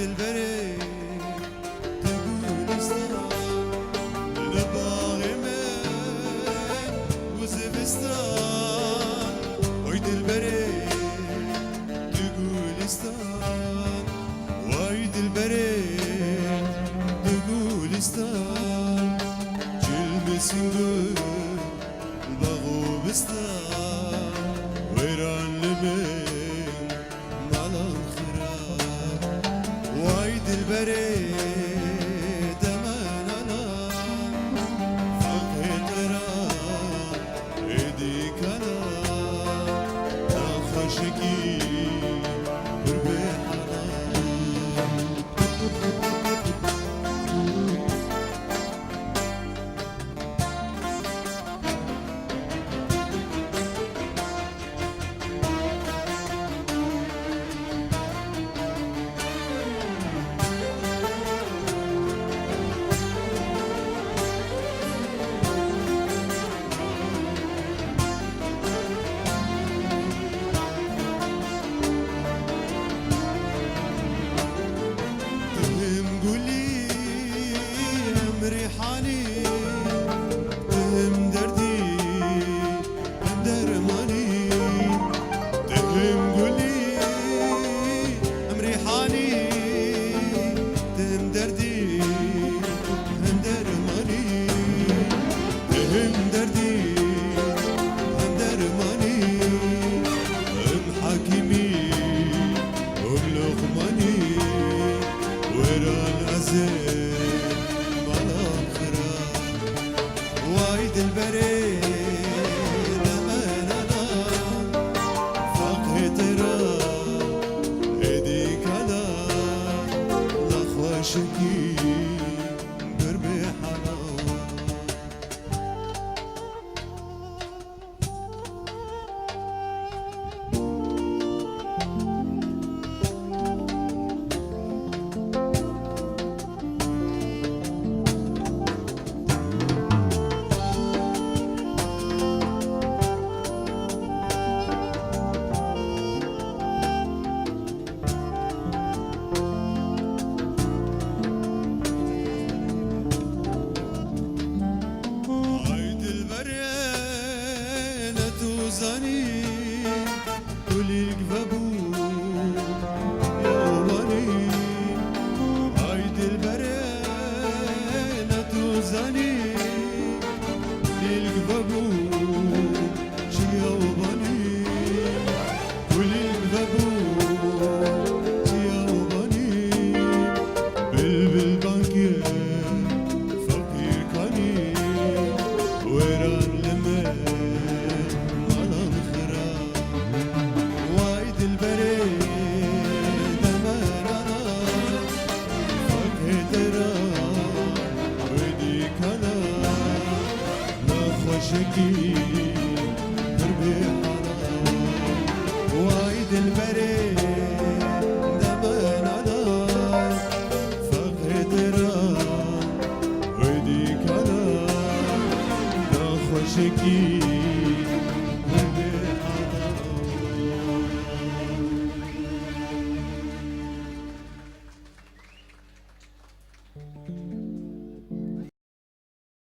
دلبری تو گلستان لباغ من و زمستان وای دلبری تو گلستان وای دلبری تو گلستان جلبسین گل باغ و بستان ویران لبن مالم خراب وای دلبری دمان انا فقه ترا ایدی کنا نخوشگی قرب حرام ريحاني تهم دردي هم درماني تهم قولي هم ريحاني تهم دردي هم درماني تهم دردي هم درماني هم حكيمي هم لقماني وران أزل وای دلبری دمان انا فقه ترا ایدی کلا نخوشگی قرب حرام زنی کلیک و بود یومانی ای دلبره نتو زنی کلیک و بود یومانی کلیک و بود یومانی بلبل بانکی فقیر کنی ویران لمه خوشگی قرب حرام وای دلبری دمان انا فقه ترا ایدی کنا خوشگی قرب حرام